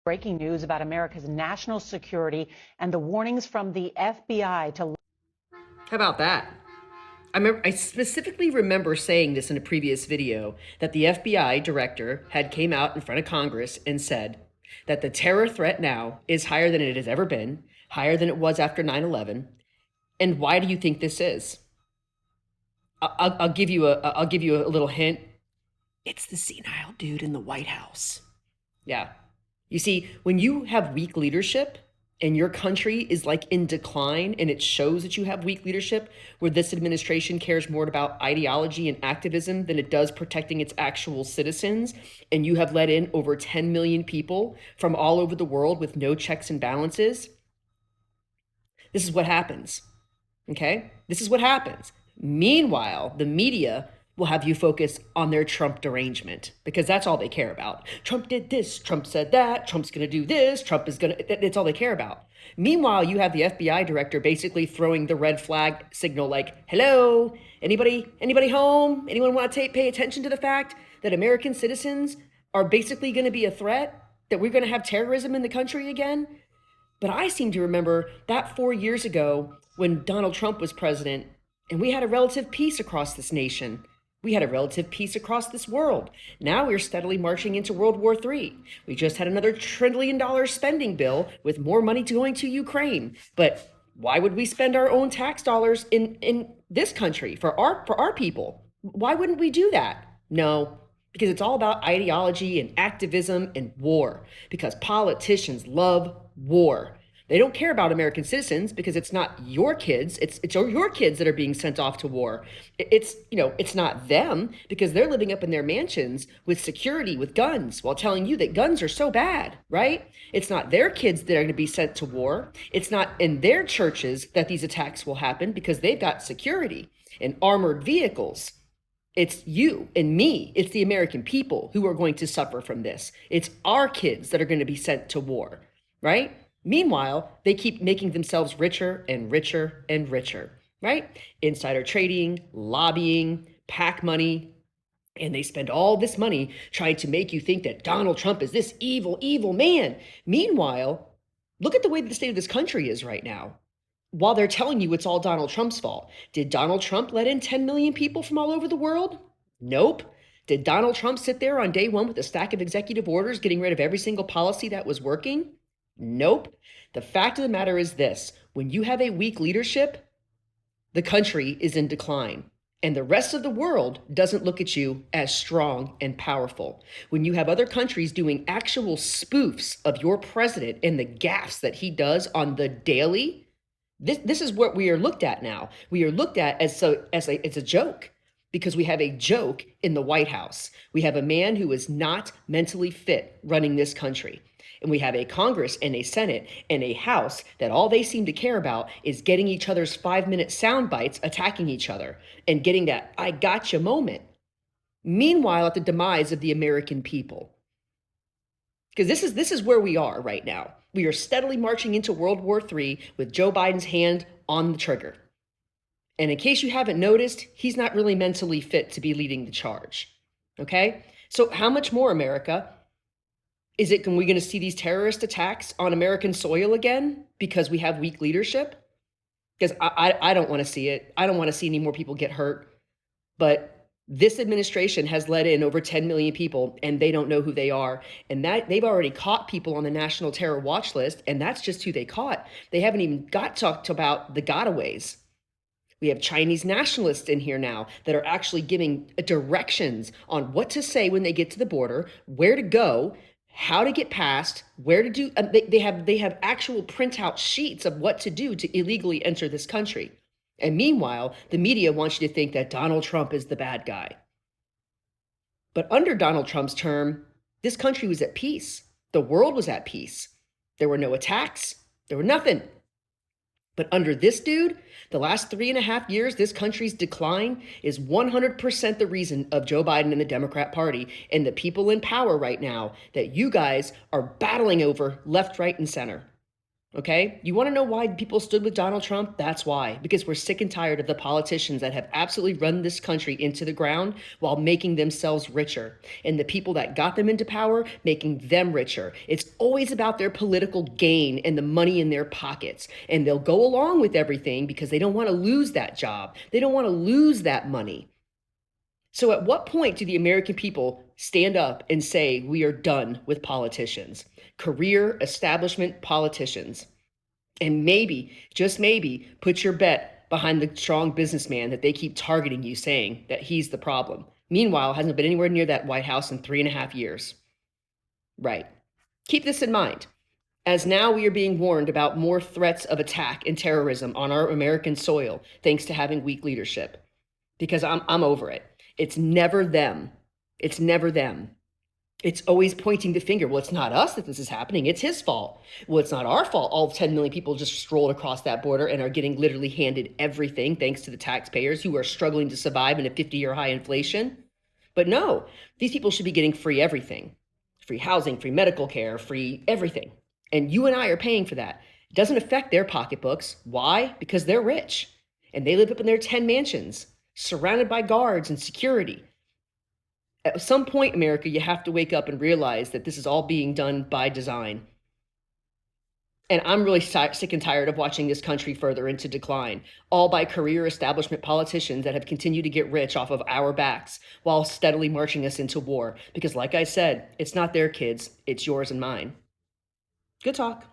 Breaking news about America's national security and the warnings from the FBI to... How about that? I specifically remember saying this in a previous video, that the FBI director had came out in front of Congress and said that the terror threat now is higher than it has ever been, higher than it was after 9/11. And why do you think this is? I'll give you a little hint. It's the senile dude in the White House. Yeah. You see, when you have weak leadership and your country is like in decline, and it shows that you have weak leadership, where this administration cares more about ideology and activism than it does protecting its actual citizens, and you have let in over 10 million people from all over the world with no checks and balances, this is what happens. Okay? This is what happens. Meanwhile, the media will have you focus on their Trump derangement, because that's all they care about. Trump did this, Trump said that, Trump's gonna do this, Trump is gonna, it's all they care about. Meanwhile, you have the FBI director basically throwing the red flag signal like, hello, anybody home? Anyone want to pay attention to the fact that American citizens are basically gonna be a threat, that we're gonna have terrorism in the country again? But I seem to remember that 4 years ago when Donald Trump was president and we had a relative peace across this nation. We had a relative peace across this world. Now we're steadily marching into World War III. We just had another $1 trillion spending bill with more money going to Ukraine. But why would we spend our own tax dollars in this country for our people? Why wouldn't we do that? No, because it's all about ideology and activism and war. Because politicians love war. They don't care about American citizens because it's not your kids. It's your kids that are being sent off to war. It's not them because they're living up in their mansions with security, with guns, while telling you that guns are so bad, right? It's not their kids that are going to be sent to war. It's not in their churches that these attacks will happen because they've got security and armored vehicles. It's you and me. It's the American people who are going to suffer from this. It's our kids that are going to be sent to war, right? Meanwhile, they keep making themselves richer and richer and richer, right? Insider trading, lobbying, PAC money, and they spend all this money trying to make you think that Donald Trump is this evil, evil man. Meanwhile, look at the way the state of this country is right now. While they're telling you it's all Donald Trump's fault. Did Donald Trump let in 10 million people from all over the world? Nope. Did Donald Trump sit there on day one with a stack of executive orders getting rid of every single policy that was working? Nope. The fact of the matter is this: when you have a weak leadership, the country is in decline. And the rest of the world doesn't look at you as strong and powerful. When you have other countries doing actual spoofs of your president and the gaffes that he does on the daily, this is what we are looked at now. We are looked at as a joke, because we have a joke in the White House. We have a man who is not mentally fit running this country. And we have a Congress and a Senate and a House that all they seem to care about is getting each other's 5-minute sound bites, attacking each other, and getting that "I gotcha" moment. Meanwhile, at the demise of the American people. Because this is where we are right now. We are steadily marching into World War III with Joe Biden's hand on the trigger. And in case you haven't noticed, he's not really mentally fit to be leading the charge. Okay? So how much more, America? Are we going to see these terrorist attacks on American soil again because we have weak leadership? Because I don't want to see it. I don't want to see any more people get hurt. But this administration has let in over 10 million people, and they don't know who they are. And that they've already caught people on the National Terror Watch List, and that's just who they caught. They haven't even talked about the gotaways. We have Chinese nationalists in here now that are actually giving directions on what to say when they get to the border, where to go, how to get past, where to do. They have actual printout sheets of what to do to illegally enter this country. And meanwhile, the media wants you to think that Donald Trump is the bad guy. But under Donald Trump's term, this country was at peace. The world was at peace. There were no attacks. There were nothing. But under this dude, the last 3.5 years, this country's decline is 100% the reason of Joe Biden and the Democrat Party and the people in power right now that you guys are battling over left, right, and center. Okay? You want to know why people stood with Donald Trump? That's why. Because we're sick and tired of the politicians that have absolutely run this country into the ground while making themselves richer. And the people that got them into power, making them richer. It's always about their political gain and the money in their pockets. And they'll go along with everything because they don't want to lose that job. They don't want to lose that money. So at what point do the American people stand up and say, we are done with politicians, career establishment politicians, and maybe, just maybe, put your bet behind the strong businessman that they keep targeting you, saying that he's the problem? Meanwhile, hasn't been anywhere near that White House in 3.5 years. Right. Keep this in mind, as now we are being warned about more threats of attack and terrorism on our American soil, thanks to having weak leadership. Because I'm over it. It's never them. It's never them. It's always pointing the finger. Well, it's not us that this is happening. It's his fault. Well, it's not our fault. All 10 million people just strolled across that border and are getting literally handed everything thanks to the taxpayers who are struggling to survive in a 50-year high inflation. But no, these people should be getting free everything. Free housing, free medical care, free everything. And you and I are paying for that. It doesn't affect their pocketbooks. Why? Because they're rich and they live up in their 10 mansions, surrounded by guards and security. At some point, America, you have to wake up and realize that this is all being done by design. And I'm really sick and tired of watching this country further into decline, all by career establishment politicians that have continued to get rich off of our backs while steadily marching us into war. Because like I said, it's not their kids, it's yours and mine. Good talk.